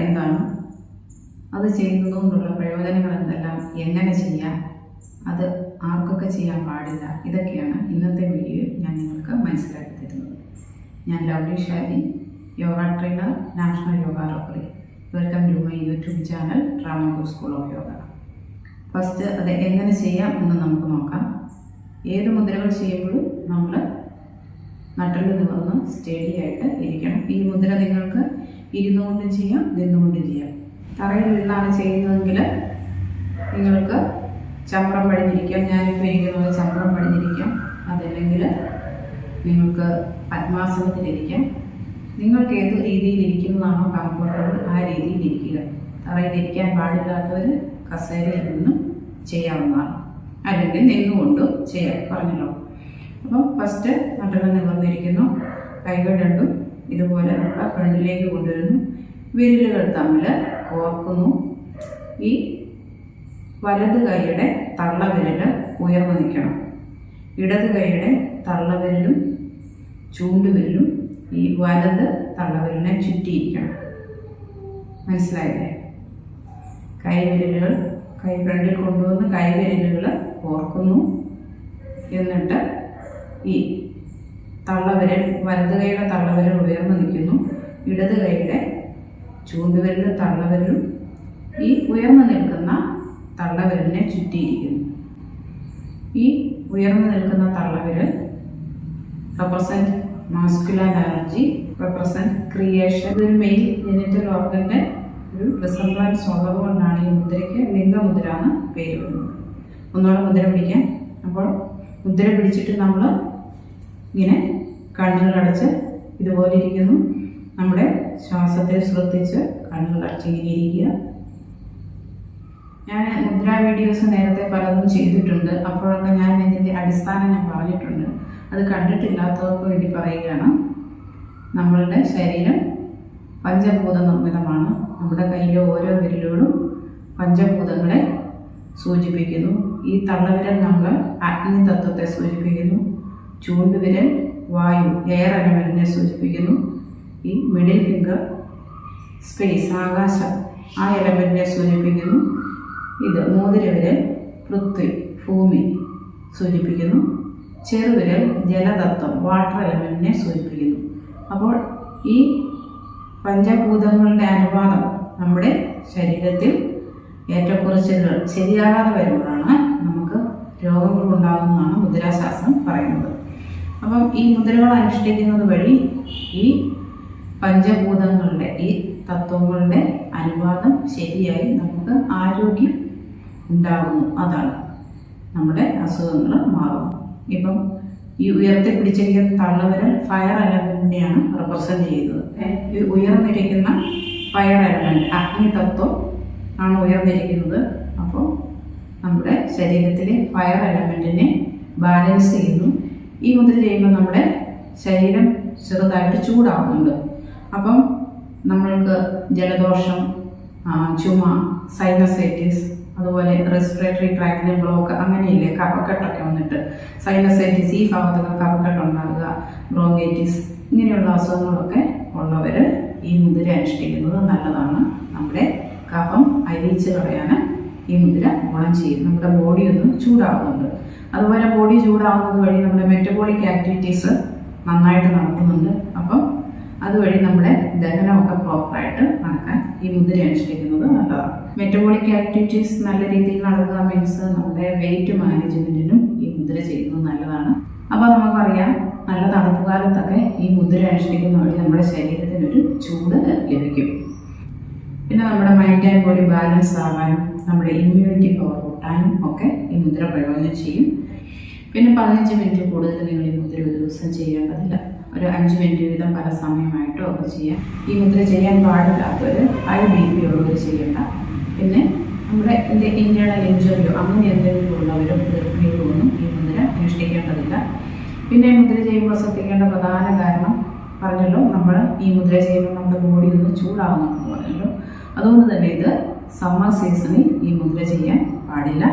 എന്താണ്, അത് ചെയ്യുന്നതുകൊണ്ടുള്ള പ്രയോജനങ്ങൾ എന്തെല്ലാം, എങ്ങനെ ചെയ്യാം, അത് ആർക്കൊക്കെ ചെയ്യാൻ പാടില്ല, ഇതൊക്കെയാണ് ഇന്നത്തെ വീഡിയോയിൽ ഞാൻ നിങ്ങൾക്ക് മനസ്സിലാക്കി തരുന്നത്. ഞാൻ Lovely Shari, yoga trainer, national yoga referee. Welcome to my YouTube channel Travancore school of yoga. First അത് എങ്ങനെ ചെയ്യാം എന്ന് നമുക്ക് നോക്കാം. ഏത് മുദ്രകൾ ചെയ്യുമ്പോഴും നമ്മൾ നട്ടല് നിവർന്ന് സ്റ്റഡി ആയിട്ട് ഇരിക്കണം. ഈ മുദ്ര നിങ്ങൾക്ക് ഇരുന്നുകൊണ്ടും ചെയ്യാം, നിന്നുകൊണ്ടും ചെയ്യാം. തറയിൽ നിന്നാണ് ചെയ്യുന്നതെങ്കിൽ നിങ്ങൾക്ക് ചമ്രം പടിഞ്ഞിരിക്കാം. ഞാനിപ്പോൾ ഇരിക്കുന്ന പോലെ ചമ്രം പടിഞ്ഞിരിക്കാം. അതല്ലെങ്കിൽ നിങ്ങൾക്ക് പത്മാസനത്തിലിരിക്കാം. നിങ്ങൾക്ക് ഏത് രീതിയിൽ ഇരിക്കുന്നതാണോ കംഫർട്ടബിൾ ആ രീതിയിൽ ഇരിക്കുക. തറയിലിരിക്കാൻ പാടില്ലാത്തവർ കസേരയിൽ നിന്നും ചെയ്യാവുന്നതാണ്, അല്ലെങ്കിൽ നിന്നുകൊണ്ടും ചെയ്യാം, പറഞ്ഞല്ലോ. അപ്പം ഫസ്റ്റ് നട്ടല് നിവർന്നിരിക്കുന്നു. കൈകൾ രണ്ടും ഇതുപോലെ നമ്മുടെ ഫ്രണ്ടിലേക്ക് കൊണ്ടുവരുന്നു. വിരലുകൾ തമ്മിൽ കോർക്കുന്നു. ഈ വലത് കൈയുടെ തള്ളവിരൽ ഉയർന്നു നിൽക്കണം. ഇടത് കൈയുടെ തള്ളവിരലും ചൂണ്ടുവിരലും ഈ വലത് തള്ളവിരലിനെ ചുറ്റിയിരിക്കണം. മനസ്സിലായില്ലേ? കൈവിരലുകൾ കൈ ഫ്രണ്ടിൽ കൊണ്ടുവന്ന് കൈവിരലുകൾ കോർക്കുന്നു. എന്നിട്ട് ഈ തള്ളവിരൽ, വലത് കൈയുടെ തള്ളവിരൽ ഉയർന്നു നിൽക്കുന്നു. ഇടത് കൈയുടെ ചൂണ്ടുവിരലും തള്ളവിരലും ഈ ഉയർന്നു നിൽക്കുന്ന തള്ളവിരലിനെ ചുറ്റിയിരിക്കുന്നു. ഈ ഉയർന്നു നിൽക്കുന്ന തള്ളവിരൽ represent muscular energy, represent creation. ഇതൊരു മെയിൽ ജെനിറ്റൽ ഓർഗന്റെ ഒരു റിസംബ്ലൻസ് ഉള്ളതുകൊണ്ടാണ് ഈ മുദ്രയ്ക്ക് ലിംഗമുദ്ര എന്ന് പേര് വരുന്നത്. ഒന്നുകൂടെ മുദ്ര പിടിക്കാം. അപ്പോൾ മുദ്ര പിടിച്ചിട്ട് നമ്മൾ ഇങ്ങനെ കണ്ണുകളടച്ച് ഇതുപോലെ ഇരിക്കുന്നു. നമ്മുടെ ശ്വാസത്തെ ശ്രദ്ധിച്ച് കണ്ണുകളടച്ച് ഇങ്ങനെ ഇരിക്കുക. ഞാൻ മുദ്രാ വീഡിയോസ് നേരത്തെ പലതും ചെയ്തിട്ടുണ്ട്. അപ്പോഴൊക്കെ ഞാൻ ഇതിൻ്റെ അടിസ്ഥാനം ഞാൻ പറഞ്ഞിട്ടുണ്ട്. അത് കണ്ടിട്ടില്ലാത്തവർക്ക് വേണ്ടി പറയുകയാണ്. നമ്മളുടെ ശരീരം പഞ്ചഭൂത നിർമ്മിതമാണ്. നമ്മുടെ കയ്യിലെ ഓരോ വിരലുകളും പഞ്ചഭൂതങ്ങളെ സൂചിപ്പിക്കുന്നു. ഈ തള്ളവിരൽ നമ്മൾ അഗ്നി തത്വത്തെ സൂചിപ്പിക്കുന്നു. ചൂണ്ടുവിരൽ വായു, എയർ എലമെന്റിനെ സൂചിപ്പിക്കുന്നു. ഈ മിഡിൽ ഫിംഗർ സ്പേസ്, ആകാശം, ആ എലമെന്റിനെ സൂചിപ്പിക്കുന്നു. ഇത് മോതിരവിരൽ പൃഥ്വി, ഭൂമി സൂചിപ്പിക്കുന്നു. ചെറുവിരൽ ജലതത്വം, വാട്ടർ എലമെന്റിനെ സൂചിപ്പിക്കുന്നു. അപ്പോൾ ഈ പഞ്ചഭൂതങ്ങളുടെ അനുപാതം നമ്മുടെ ശരീരത്തിൽ ഏറ്റക്കുറച്ചിലുകൾ ശരിയാകാതെ വരുമ്പോഴാണ് നമുക്ക് രോഗങ്ങൾ ഉണ്ടാകുന്നതാണ് മുദ്രാശാസ്ത്രം പറയുന്നത്. അപ്പം ഈ മുദ്രകൾ അനുഷ്ഠിക്കുന്നത് വഴി ഈ പഞ്ചഭൂതങ്ങളുടെ, ഈ തത്വങ്ങളുടെ അനുപാതം ശരിയായി നമുക്ക് ആരോഗ്യം ഉണ്ടാകുന്നു. അതാണ് നമ്മുടെ അസുഖങ്ങൾ മാറും. ഇപ്പം ഈ ഉയർത്തിപ്പിടിച്ചിരിക്കുന്ന തള്ളവിരൽ ഫയർ എലമെന്റിനെയാണ് റെപ്രസെന്റ് ചെയ്യുന്നത്. ഈ ഉയർന്നിരിക്കുന്ന ഫയർ എലമെന്റ്, അഗ്നി തത്വം ആണ് ഉയർന്നിരിക്കുന്നത്. അപ്പോൾ നമ്മുടെ ശരീരത്തിലെ ഫയർ എലമെന്റിനെ ബാലൻസ് ചെയ്യുന്നു. ഈ മുദ്ര ചെയ്യുമ്പോൾ നമ്മുടെ ശരീരം ചെറുതായിട്ട് ചൂടാവുന്നുണ്ട്. അപ്പം നമ്മൾക്ക് ജലദോഷം, ചുമ, സൈനസൈറ്റിസ്, അതുപോലെ റെസ്പിറേറ്ററി ട്രാക്റ്റിന് ബ്ലോക്ക്, അങ്ങനെയില്ലേ, കഫക്കെട്ടൊക്കെ വന്നിട്ട് സൈനസൈറ്റിസ്, ഈ ഭാഗത്തൊക്കെ കഫക്കെട്ടുണ്ടാകുക, ബ്രോങ്കൈറ്റിസ്, ഇങ്ങനെയുള്ള അസുഖങ്ങളൊക്കെ ഉള്ളവർ ഈ മുദ്ര അനുഷ്ഠിക്കുന്നത് നല്ലതാണ്. നമ്മുടെ കഫം അരിയിച്ച് കളയാൻ ഈ മുദ്ര ഗുണം ചെയ്യും. നമ്മുടെ ബോഡി ഒന്ന് ചൂടാവുന്നുണ്ട്. അതുപോലെ ബോഡി ചൂടാവുന്നത് വഴി നമ്മുടെ മെറ്റബോളിക് ആക്ടിവിറ്റീസ് നന്നായിട്ട് നടക്കുന്നുണ്ട്. അപ്പം അതുവഴി നമ്മുടെ ദഹനമൊക്കെ പ്രോപ്പറായിട്ട് നടക്കാൻ ഈ മുദ്ര അനുഷ്ഠിക്കുന്നത് നല്ലതാണ്. മെറ്റബോളിക് ആക്ടിവിറ്റീസ് നല്ല രീതിയിൽ നടക്കുക മീൻസ് നമ്മുടെ വെയിറ്റ് മാനേജ്മെന്റിനും ഈ മുദ്ര ചെയ്യുന്നത് നല്ലതാണ്. അപ്പോൾ നമുക്കറിയാം, നല്ല തണുപ്പ് കാലത്തൊക്കെ ഈ മുദ്ര അനുഷ്ഠിക്കുന്ന വഴി നമ്മുടെ ശരീരത്തിനൊരു ചൂട് ലഭിക്കും. പിന്നെ നമ്മുടെ മൈൻഡ് ആൻഡ് ബോഡി ബാലൻസ് ആവാനും നമ്മുടെ ഇമ്മ്യൂണിറ്റി പവർ കൂട്ടാനും ഒക്കെ ഈ മുദ്ര പ്രയോജനം ചെയ്യും. പിന്നെ 15 മിനിറ്റ് കൂടുതൽ നിങ്ങൾ ഈ മുദ്ര ഒരു ദിവസം ചെയ്യേണ്ടതില്ല. ഒരു 5 മിനിറ്റ് വീതം പല സമയമായിട്ടോ ഒക്കെ ചെയ്യാം. ഈ മുദ്ര ചെയ്യാൻ പാടില്ലാത്തവർ, ഹൈ BP ഉള്ളവർ ചെയ്യേണ്ട. പിന്നെ നമ്മുടെ ഇന്റേണൽ ഇഞ്ചറിയോ അങ്ങനെ എന്തെങ്കിലും ഉള്ളവരും ഗർഭിണികളും ഒന്നും ഈ മുദ്ര അനുഷ്ഠിക്കേണ്ടതില്ല. പിന്നെ മുദ്ര ചെയ്യുമ്പോൾ ശ്രദ്ധിക്കേണ്ട പ്രധാന കാരണം പറഞ്ഞല്ലോ, നമ്മൾ ഈ മുദ്ര ചെയ്യുമ്പോൾ നമ്മുടെ ബോഡി ഒന്ന് ചൂടാവുന്നു പറഞ്ഞല്ലോ. അതുകൊണ്ട് തന്നെ ഇത് സമ്മർ സീസണിൽ ഈ മുദ്ര ചെയ്യാൻ പാടില്ല.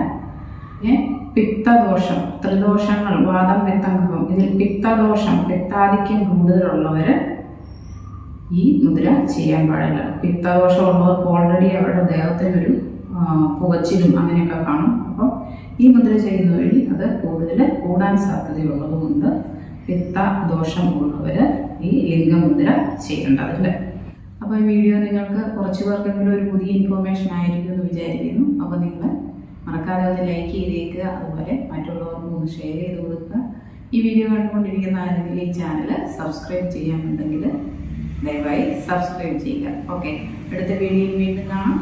പിത്തദോഷം, ത്രിദോഷങ്ങൾ, വാദം, പിത്തം, കഫം, ഇതിൽ പിത്തദോഷം, പിത്താധിക്യം കൂടുതലുള്ളവർ ഈ മുദ്ര ചെയ്യാൻ പാടില്ല. പിത്തദോഷമുള്ളവർക്ക് ഓൾറെഡി അവരുടെ ദേഹത്തിനൊരു പുകച്ചിലും അങ്ങനെയൊക്കെ കാണും. അപ്പോൾ ഈ മുദ്ര ചെയ്യുന്ന വഴി അത് കൂടാൻ സാധ്യതയുള്ളതുകൊണ്ട് പിത്തദോഷം ഉള്ളവർ ഈ ലിംഗമുദ്ര ചെയ്യേണ്ടതില്ല. അപ്പോൾ ഈ വീഡിയോ നിങ്ങൾക്ക് കുറച്ച് പേർക്കെങ്കിലും ഒരു പുതിയ ഇൻഫോർമേഷൻ ആയിരിക്കും എന്ന് വിചാരിക്കുന്നു. അപ്പോൾ നിങ്ങൾ മറക്കാതെ ഒന്ന് ലൈക്ക് ചെയ്തേക്കുക, അതുപോലെ മറ്റുള്ളവർക്കും ഒന്ന് ഷെയർ ചെയ്ത് കൊടുക്കുക. ഈ വീഡിയോ കണ്ടുകൊണ്ടിരിക്കുന്ന ആരെങ്കിലും ഈ ചാനൽ സബ്സ്ക്രൈബ് ചെയ്യാനുണ്ടെങ്കിൽ ദയവായി സബ്സ്ക്രൈബ് ചെയ്യുക. ഓക്കെ, അടുത്ത വീഡിയോയിൽ വീണ്ടും കാണാം.